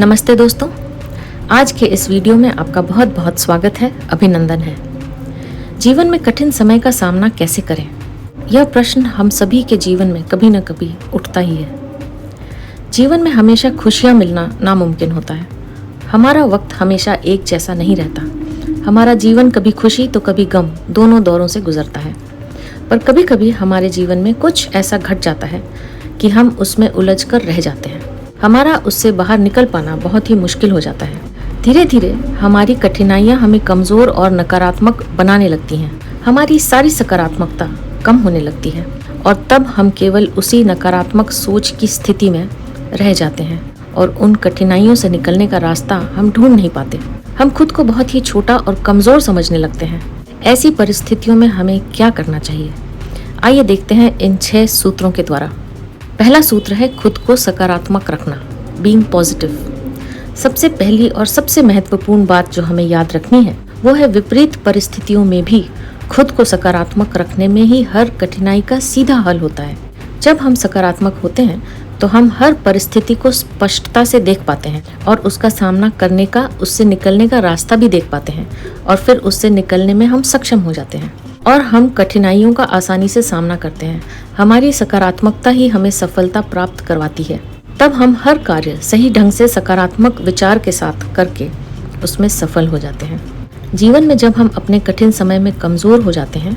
नमस्ते दोस्तों, आज के इस वीडियो में आपका बहुत बहुत स्वागत है, अभिनंदन है। जीवन में कठिन समय का सामना कैसे करें, यह प्रश्न हम सभी के जीवन में कभी न कभी उठता ही है। जीवन में हमेशा खुशियाँ मिलना नामुमकिन होता है। हमारा वक्त हमेशा एक जैसा नहीं रहता। हमारा जीवन कभी खुशी तो कभी गम, दोनों दौरों से गुजरता है। पर कभी कभी हमारे जीवन में कुछ ऐसा घट जाता है कि हम उसमें उलझ कर रह जाते हैं। हमारा उससे बाहर निकल पाना बहुत ही मुश्किल हो जाता है। धीरे धीरे हमारी कठिनाइयाँ हमें कमज़ोर और नकारात्मक बनाने लगती हैं। हमारी सारी सकारात्मकता कम होने लगती है और तब हम केवल उसी नकारात्मक सोच की स्थिति में रह जाते हैं और उन कठिनाइयों से निकलने का रास्ता हम ढूंढ नहीं पाते। हम खुद को बहुत ही छोटा और कमज़ोर समझने लगते हैं। ऐसी परिस्थितियों में हमें क्या करना चाहिए, आइए देखते हैं इन 6 सूत्रों के द्वारा। पहला सूत्र है खुद को सकारात्मक रखना, बीइंग पॉजिटिव। सबसे पहली और सबसे महत्वपूर्ण बात जो हमें याद रखनी है वो है विपरीत परिस्थितियों में भी खुद को सकारात्मक रखने में ही हर कठिनाई का सीधा हल होता है। जब हम सकारात्मक होते हैं तो हम हर परिस्थिति को स्पष्टता से देख पाते हैं और उसका सामना करने का, उससे निकलने का रास्ता भी देख पाते हैं और फिर उससे निकलने में हम सक्षम हो जाते हैं और हम कठिनाइयों का आसानी से सामना करते हैं। हमारी सकारात्मकता ही हमें सफलता प्राप्त करवाती है। तब हम हर कार्य सही ढंग से सकारात्मक विचार के साथ करके उसमें सफल हो जाते हैं। जीवन में जब हम अपने कठिन समय में कमज़ोर हो जाते हैं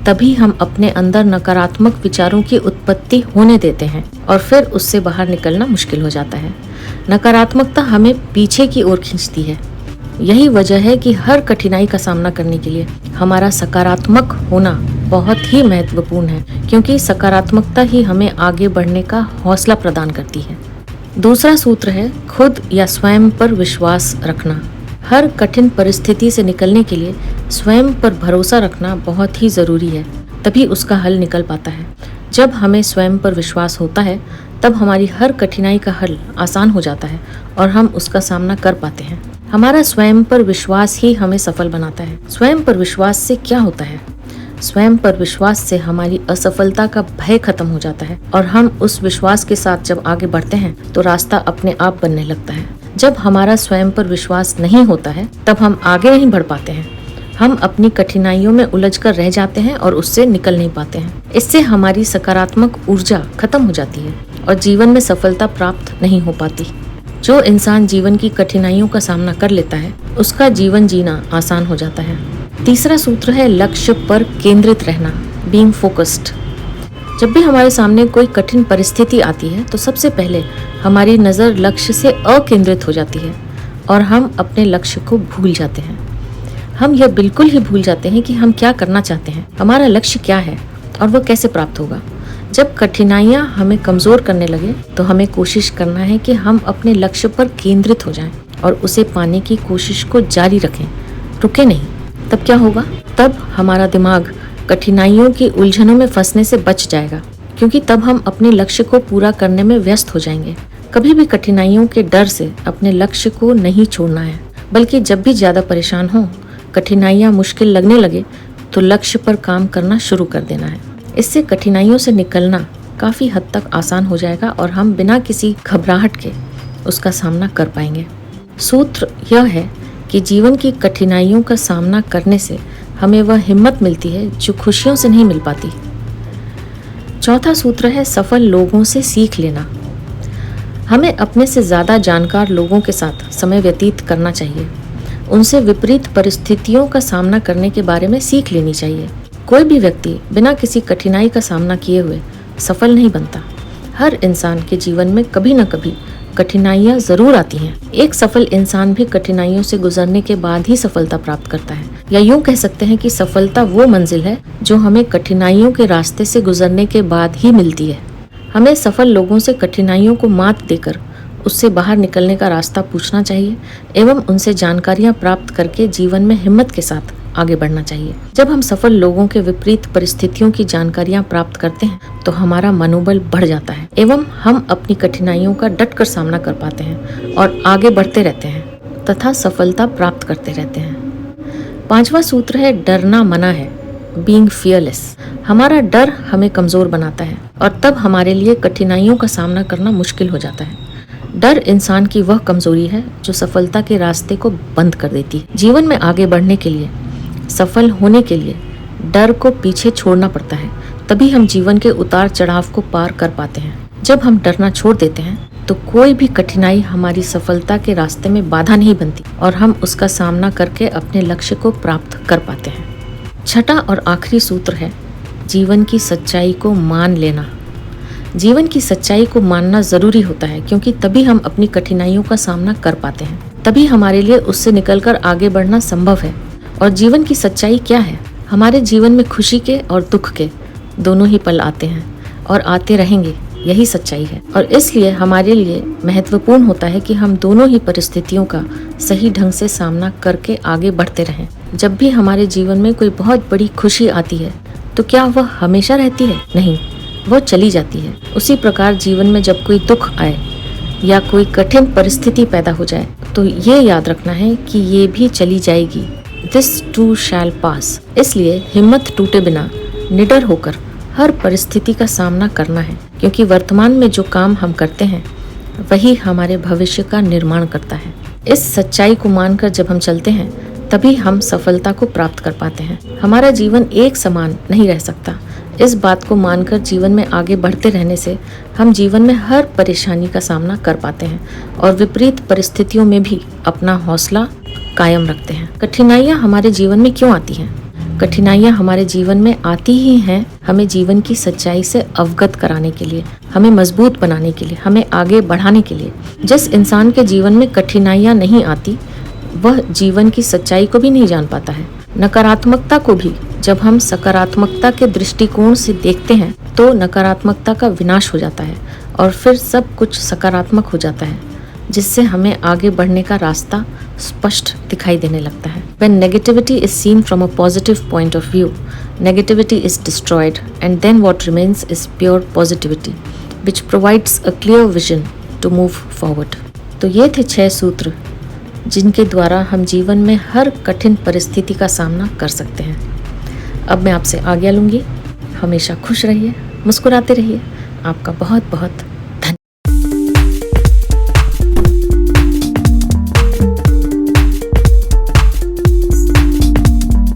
तभी हम अपने अंदर नकारात्मक विचारों की उत्पत्ति होने देते हैं और फिर उससे बाहर निकलना मुश्किल हो जाता है। नकारात्मकता हमें पीछे की ओर खींचती है। यही वजह है कि हर कठिनाई का सामना करने के लिए हमारा सकारात्मक होना बहुत ही महत्वपूर्ण है, क्योंकि सकारात्मकता ही हमें आगे बढ़ने का हौसला प्रदान करती है। दूसरा सूत्र है खुद या स्वयं पर विश्वास रखना। हर कठिन परिस्थिति से निकलने के लिए स्वयं पर भरोसा रखना बहुत ही ज़रूरी है, तभी उसका हल निकल पाता है। जब हमें स्वयं पर विश्वास होता है तब हमारी हर कठिनाई का हल आसान हो जाता है और हम उसका सामना कर पाते हैं। हमारा स्वयं पर विश्वास ही हमें सफल बनाता है। स्वयं पर विश्वास से क्या होता है? स्वयं पर विश्वास से हमारी असफलता का भय खत्म हो जाता है और हम उस विश्वास के साथ जब आगे बढ़ते हैं तो रास्ता अपने आप बनने लगता है। जब हमारा स्वयं पर विश्वास नहीं होता है तब हम आगे नहीं बढ़ पाते हैं। हम अपनी कठिनाइयों में उलझकर रह जाते हैं और उससे निकल नहीं पाते हैं। इससे हमारी सकारात्मक ऊर्जा खत्म हो जाती है और जीवन में सफलता प्राप्त नहीं हो पाती। जो इंसान जीवन की कठिनाइयों का सामना कर लेता है उसका जीवन जीना आसान हो जाता है। तीसरा सूत्र है लक्ष्य पर केंद्रित रहना, बीइंग फोकस्ड। जब भी हमारे सामने कोई कठिन परिस्थिति आती है तो सबसे पहले हमारी नज़र लक्ष्य से अकेंद्रित हो जाती है और हम अपने लक्ष्य को भूल जाते हैं। हम यह बिल्कुल ही भूल जाते हैं कि हम क्या करना चाहते हैं, हमारा लक्ष्य क्या है और वह कैसे प्राप्त होगा। जब कठिनाइयाँ हमें कमज़ोर करने लगे तो हमें कोशिश करना है कि हम अपने लक्ष्य पर केंद्रित हो जाएं और उसे पाने की कोशिश को जारी रखें, रुके नहीं। तब क्या होगा? तब हमारा दिमाग कठिनाइयों की उलझनों में फंसने से बच जाएगा, क्योंकि तब हम अपने लक्ष्य को पूरा करने में व्यस्त हो जाएंगे। कभी भी कठिनाइयों के डर से अपने लक्ष्य को नहीं छोड़ना है, बल्कि जब भी ज़्यादा परेशान हो, कठिनाइयाँ मुश्किल लगने लगे तो लक्ष्य पर काम करना शुरू कर देना है। इससे कठिनाइयों से निकलना काफ़ी हद तक आसान हो जाएगा और हम बिना किसी घबराहट के उसका सामना कर पाएंगे। सूत्र यह है कि जीवन की कठिनाइयों का सामना करने से हमें वह हिम्मत मिलती है जो खुशियों से नहीं मिल पाती। चौथा सूत्र है सफल लोगों से सीख लेना। हमें अपने से ज़्यादा जानकार लोगों के साथ समय व्यतीत करना चाहिए। उनसे विपरीत परिस्थितियों का सामना करने के बारे में सीख लेनी चाहिए। कोई भी व्यक्ति बिना किसी कठिनाई का सामना किए हुए सफल नहीं बनता। हर इंसान के जीवन में कभी न कभी कठिनाइयाँ ज़रूर आती हैं। एक सफल इंसान भी कठिनाइयों से गुजरने के बाद ही सफलता प्राप्त करता है, या यूँ कह सकते हैं कि सफलता वो मंजिल है जो हमें कठिनाइयों के रास्ते से गुजरने के बाद ही मिलती है। हमें सफल लोगों से कठिनाइयों को मात देकर उससे बाहर निकलने का रास्ता पूछना चाहिए एवं उनसे जानकारियाँ प्राप्त करके जीवन में हिम्मत के साथ आगे बढ़ना चाहिए। जब हम सफल लोगों के विपरीत परिस्थितियों की जानकारियाँ प्राप्त करते हैं तो हमारा मनोबल बढ़ जाता है एवं हम अपनी कठिनाइयों का डटकर सामना कर पाते हैं और आगे बढ़ते रहते हैं तथा सफलता प्राप्त करते रहते हैं। पांचवा सूत्र है डरना मना है, बीइंग फियरलेस। हमारा डर हमें कमज़ोर बनाता है और तब हमारे लिए कठिनाइयों का सामना करना मुश्किल हो जाता है। डर इंसान की वह कमजोरी है जो सफलता के रास्ते को बंद कर देती है। जीवन में आगे बढ़ने के लिए, सफल होने के लिए डर को पीछे छोड़ना पड़ता है, तभी हम जीवन के उतार चढ़ाव को पार कर पाते हैं। जब हम डरना छोड़ देते हैं तो कोई भी कठिनाई हमारी सफलता के रास्ते में बाधा नहीं बनती और हम उसका सामना करके अपने लक्ष्य को प्राप्त कर पाते हैं। छठा और आखिरी सूत्र है जीवन की सच्चाई को मान लेना। जीवन की सच्चाई को मानना जरूरी होता है, क्योंकि तभी हम अपनी कठिनाइयों का सामना कर पाते हैं, तभी हमारे लिए उससे निकलकर आगे बढ़ना संभव है। और जीवन की सच्चाई क्या है? हमारे जीवन में खुशी के और दुख के दोनों ही पल आते हैं और आते रहेंगे, यही सच्चाई है। और इसलिए हमारे लिए महत्वपूर्ण होता है कि हम दोनों ही परिस्थितियों का सही ढंग से सामना करके आगे बढ़ते रहें। जब भी हमारे जीवन में कोई बहुत बड़ी खुशी आती है तो क्या वह हमेशा रहती है? नहीं, वह चली जाती है। उसी प्रकार जीवन में जब कोई दुख आए या कोई कठिन परिस्थिति पैदा हो जाए तो ये याद रखना है कि ये भी चली जाएगी। दिस टू शैल पास। इसलिए हिम्मत टूटे बिना निडर होकर हर परिस्थिति का सामना करना है, क्योंकि वर्तमान में जो काम हम करते हैं वही हमारे भविष्य का निर्माण करता है। इस सच्चाई को मानकर जब हम चलते हैं तभी हम सफलता को प्राप्त कर पाते हैं। हमारा जीवन एक समान नहीं रह सकता। इस बात को मानकर जीवन में आगे बढ़ते रहने से हम जीवन में हर परेशानी का सामना कर पाते हैं और विपरीत परिस्थितियों में भी अपना हौसला कायम रखते हैं। कठिनाइयाँ हमारे जीवन में क्यों आती हैं? कठिनाइयाँ हमारे जीवन में आती ही हैं हमें जीवन की सच्चाई से अवगत कराने के लिए, हमें मजबूत बनाने के लिए, हमें आगे बढ़ाने के लिए। जिस इंसान के जीवन में कठिनाइयाँ नहीं आती वह जीवन की सच्चाई को भी नहीं जान पाता है। नकारात्मकता को भी जब हम सकारात्मकता के दृष्टिकोण से देखते हैं तो नकारात्मकता का विनाश हो जाता है और फिर सब कुछ सकारात्मक हो जाता है, जिससे हमें आगे बढ़ने का रास्ता स्पष्ट दिखाई देने लगता है। When negativity is seen from a positive point of view, negativity is destroyed and then what remains is pure positivity, which provides a clear vision to move forward. तो ये थे 6 सूत्र जिनके द्वारा हम जीवन में हर कठिन परिस्थिति का सामना कर सकते हैं। अब मैं आपसे आज्ञा लूँगी। हमेशा खुश रहिए, मुस्कुराते रहिए। आपका बहुत बहुत